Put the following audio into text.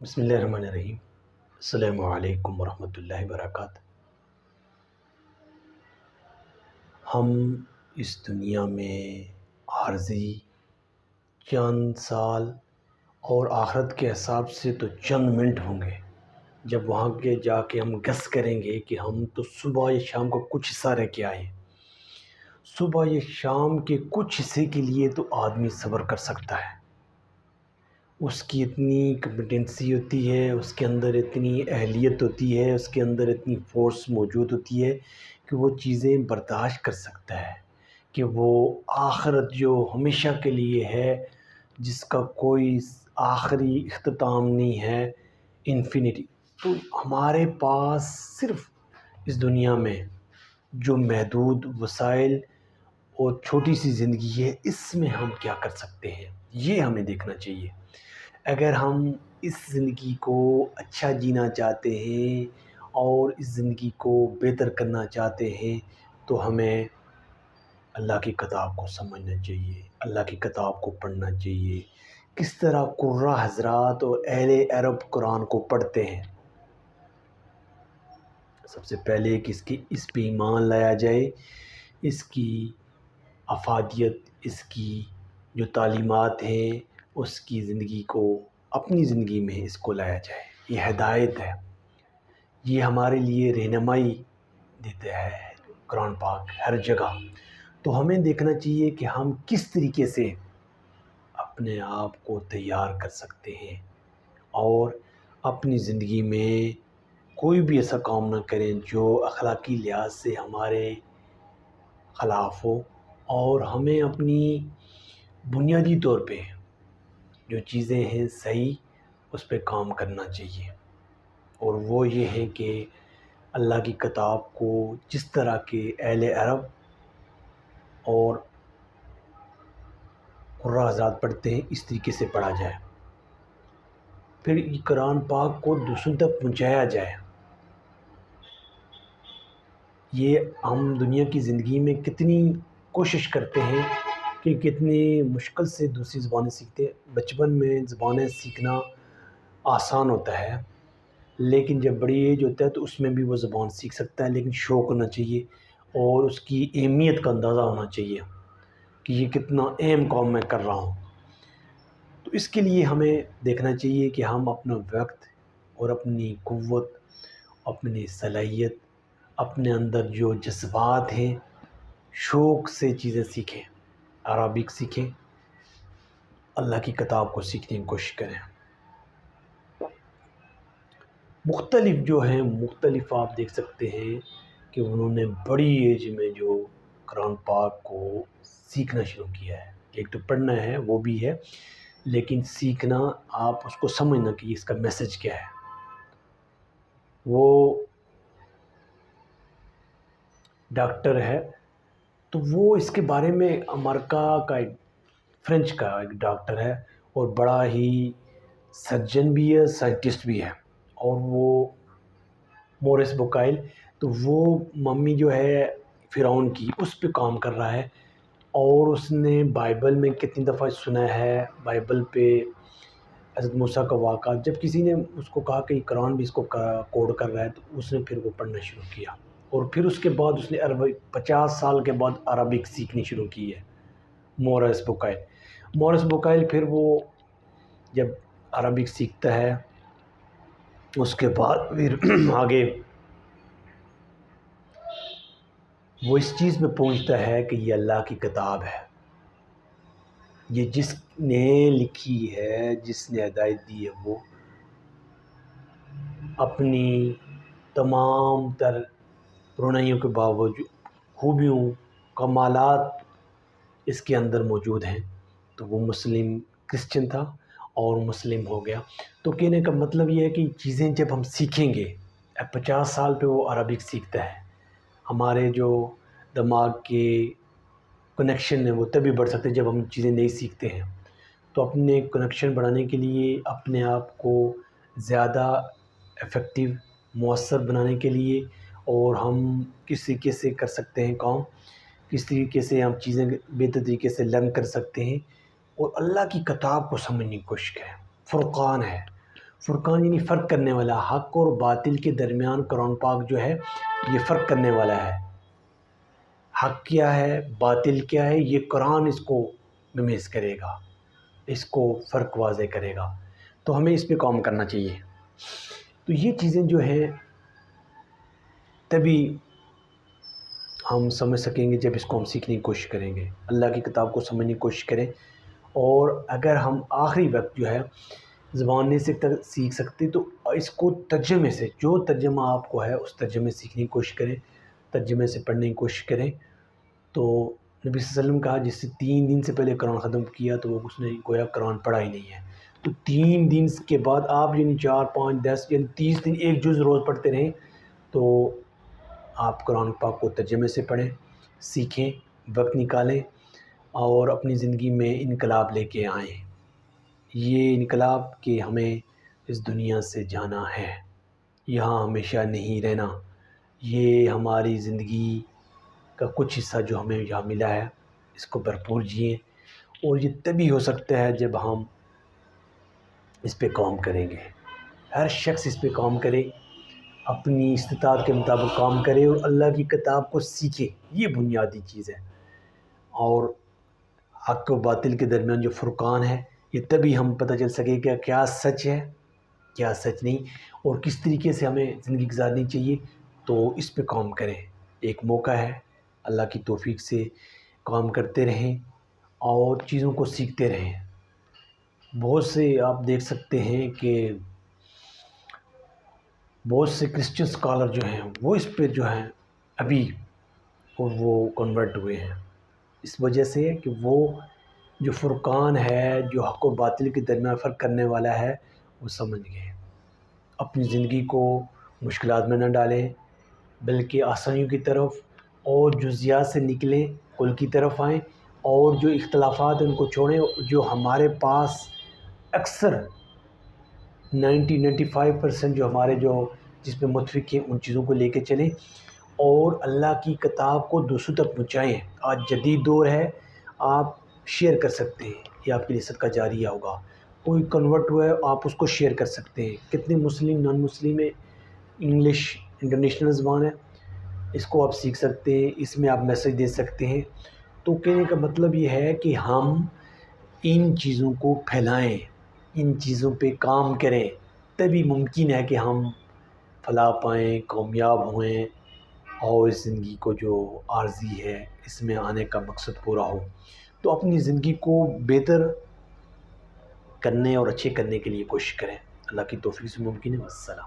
بسم اللہ الرحمن الرحیم۔ السلام علیکم ورحمۃ اللہ وبرکاتہ۔ ہم اس دنیا میں عارضی چند سال اور آخرت کے حساب سے تو چند منٹ ہوں گے، جب وہاں کے جا کے ہم گس کریں گے کہ ہم تو صبح یا شام کو کچھ حصہ رہ کے آئے۔ صبح یا شام کے کچھ حصے کے لیے تو آدمی صبر کر سکتا ہے، اس کی اتنی کمپٹنسی ہوتی ہے، اس کے اندر اتنی اہلیت ہوتی ہے، اس کے اندر اتنی فورس موجود ہوتی ہے کہ وہ چیزیں برداشت کر سکتا ہے کہ وہ آخرت جو ہمیشہ کے لیے ہے، جس کا کوئی آخری اختتام نہیں ہے، انفینٹی۔ تو ہمارے پاس صرف اس دنیا میں جو محدود وسائل اور چھوٹی سی زندگی ہے، اس میں ہم کیا کر سکتے ہیں، یہ ہمیں دیکھنا چاہیے۔ اگر ہم اس زندگی کو اچھا جینا چاہتے ہیں اور اس زندگی کو بہتر کرنا چاہتے ہیں تو ہمیں اللہ کی کتاب کو سمجھنا چاہیے، اللہ کی کتاب کو پڑھنا چاہیے۔ کس طرح قراء حضرات اور اہل عرب قرآن کو پڑھتے ہیں، سب سے پہلے کہ اس پہ ایمان لایا جائے، اس کی افادیت، اس کی جو تعلیمات ہیں، اس کی زندگی کو اپنی زندگی میں اس کو لایا جائے۔ یہ ہدایت ہے، یہ ہمارے لیے رہنمائی دیتا ہے قرآن پاک ہر جگہ۔ تو ہمیں دیکھنا چاہیے کہ ہم کس طریقے سے اپنے آپ کو تیار کر سکتے ہیں اور اپنی زندگی میں کوئی بھی ایسا کام نہ کریں جو اخلاقی لحاظ سے ہمارے خلاف ہو، اور ہمیں اپنی بنیادی طور پہ جو چیزیں ہیں صحیح، اس پہ کام کرنا چاہیے۔ اور وہ یہ ہے کہ اللہ کی کتاب کو جس طرح کے اہل عرب اور قراء حضرات پڑھتے ہیں، اس طریقے سے پڑھا جائے، پھر یہ قرآن پاک کو دوسروں تک پہنچایا جائے۔ یہ ہم دنیا کی زندگی میں کتنی کوشش کرتے ہیں کہ کتنی مشکل سے دوسری زبانیں سیکھتے ہیں۔ بچپن میں زبانیں سیکھنا آسان ہوتا ہے، لیکن جب بڑی ایج ہوتا ہے تو اس میں بھی وہ زبان سیکھ سکتا ہے، لیکن شوق ہونا چاہیے اور اس کی اہمیت کا اندازہ ہونا چاہیے کہ یہ کتنا اہم کام میں کر رہا ہوں۔ تو اس کے لیے ہمیں دیکھنا چاہیے کہ ہم اپنا وقت اور اپنی قوت، اپنی صلاحیت، اپنے اندر جو جذبات ہیں، شوق سے چیزیں سیکھیں، عربک سیکھیں، اللہ کی کتاب کو سیکھنے کی کوشش کریں۔ مختلف جو ہیں، مختلف آپ دیکھ سکتے ہیں کہ انہوں نے بڑی ایج میں جو قرآن پاک کو سیکھنا شروع کیا ہے۔ ایک تو پڑھنا ہے وہ بھی ہے، لیکن سیکھنا، آپ اس کو سمجھنا کہ اس کا میسج کیا ہے۔ وہ ڈاکٹر ہے تو وہ اس کے بارے میں امریکہ کا ایک فرینچ کا ایک ڈاکٹر ہے، اور بڑا ہی سرجن بھی ہے، سائنٹسٹ بھی ہے، اور وہ مورس بکائل، تو وہ ممی جو ہے فرعون کی، اس پہ کام کر رہا ہے، اور اس نے بائبل میں کتنی دفعہ سنا ہے، بائبل پہ حضرت موسیٰ کا واقعہ، جب کسی نے اس کو کہا کہ قرآن بھی اس کو کوڈ کر رہا ہے، تو اس نے پھر وہ پڑھنا شروع کیا، اور پھر اس کے بعد اس نے 50 سال کے بعد عربک سیکھنی شروع کی ہے، مورس بکائل پھر وہ جب عربک سیکھتا ہے، اس کے بعد پھر آگے وہ اس چیز میں پہنچتا ہے کہ یہ اللہ کی کتاب ہے، یہ جس نے لکھی ہے، جس نے ہدایت دی ہے، وہ اپنی تمام تر رونائیوں کے باوجود خوبیوں، کمالات اس کے اندر موجود ہیں۔ تو وہ مسلم کرسچن تھا اور مسلم ہو گیا۔ تو کہنے کا مطلب یہ ہے کہ چیزیں جب ہم سیکھیں گے، 50 سال پہ وہ عربک سیکھتا ہے، ہمارے جو دماغ کے کنیکشن ہے وہ تبھی بڑھ سکتے ہیں جب ہم چیزیں نہیں سیکھتے ہیں۔ تو اپنے کنیکشن بڑھانے کے لیے، اپنے آپ کو زیادہ افیکٹو، مؤثر بنانے کے لیے، اور ہم کس طریقے سے کر سکتے ہیں کام، کس طریقے سے ہم چیزیں بہتر طریقے سے لرن کر سکتے ہیں، اور اللہ کی کتاب کو سمجھنے کی کوشش کریں۔ فرقان ہے، فرقان یعنی فرق کرنے والا، حق اور باطل کے درمیان قرآن پاک جو ہے یہ فرق کرنے والا ہے۔ حق کیا ہے، باطل کیا ہے، یہ قرآن اس کو ممیز کرے گا، اس کو فرق واضح کرے گا۔ تو ہمیں اس پہ کام کرنا چاہیے۔ تو یہ چیزیں جو ہیں تبھی ہم سمجھ سکیں گے جب اس کو ہم سیکھنے کی کوشش کریں گے، اللہ کی کتاب کو سمجھنے کی کوشش کریں۔ اور اگر ہم آخری وقت جو ہے زبان نہیں سیکھ سکتے تو اس کو ترجمے سے، جو ترجمہ آپ کو ہے اس ترجمے سیکھنے کی کوشش کریں، ترجمے سے پڑھنے کی کوشش کریں۔ تو نبی صلی اللہ علیہ وسلم کہا جس سے 3 دن سے پہلے قرآن ختم کیا تو وہ اس نے گویا قرآن پڑھا ہی نہیں ہے۔ تو 3 دن کے بعد آپ یعنی 4 5 10 یعنی 30 دن ایک جز روز پڑھتے رہیں تو آپ قرآن پاک کو ترجمے سے پڑھیں، سیکھیں، وقت نکالیں اور اپنی زندگی میں انقلاب لے کے آئیں۔ یہ انقلاب کہ ہمیں اس دنیا سے جانا ہے، یہاں ہمیشہ نہیں رہنا۔ یہ ہماری زندگی کا کچھ حصہ جو ہمیں یہاں ملا ہے اس کو بھرپور جئیں، اور یہ تبھی ہو سکتا ہے جب ہم اس پہ کام کریں گے۔ ہر شخص اس پہ کام کرے، اپنی استطاعت کے مطابق کام کرے اور اللہ کی کتاب کو سیکھے، یہ بنیادی چیز ہے۔ اور حق و باطل کے درمیان جو فرقان ہے یہ تبھی ہم پتہ چل سکے کہ کیا سچ ہے کیا سچ نہیں، اور کس طریقے سے ہمیں زندگی گزارنی چاہیے۔ تو اس پہ کام کریں، ایک موقع ہے، اللہ کی توفیق سے کام کرتے رہیں اور چیزوں کو سیکھتے رہیں۔ بہت سے آپ دیکھ سکتے ہیں کہ بہت سے کرسچن اسکالر جو ہیں وہ اس پہ جو ہیں ابھی وہ کنورٹ ہوئے ہیں، اس وجہ سے کہ وہ جو فرقان ہے، جو حق و باطل کے درمیان فرق کرنے والا ہے، وہ سمجھ گئے۔ اپنی زندگی کو مشکلات میں نہ ڈالیں بلکہ آسانیوں کی طرف اور جزیات سے نکلیں، کل کی طرف آئیں، اور جو اختلافات ہیں ان کو چھوڑیں۔ جو ہمارے پاس اکثر 95% جو ہمارے جس پہ متفق ہیں ان چیزوں کو لے کے چلیں اور اللہ کی کتاب کو دوسروں تک پہنچائیں۔ آج جدید دور ہے، آپ شیئر کر سکتے ہیں، یہ آپ کے لیے صدقہ جاریہ ہوگا۔ کوئی کنورٹ ہوا ہے آپ اس کو شیئر کر سکتے ہیں۔ کتنے مسلم نان مسلم ہیں، انگلش انٹرنیشنل زبان ہے، اس کو آپ سیکھ سکتے ہیں، اس میں آپ میسج دے سکتے ہیں۔ تو کہنے کا مطلب یہ ہے کہ ہم ان چیزوں کو پھیلائیں، ان چیزوں پہ کام کریں، تبھی ممکن ہے کہ ہم فلاح پائیں، کامیاب ہوئیں اور اس زندگی کو جو عارضی ہے اس میں آنے کا مقصد پورا ہو۔ تو اپنی زندگی کو بہتر کرنے اور اچھے کرنے کے لیے کوشش کریں۔ اللہ کی توفیق سے ممکن ہے۔ والسلام۔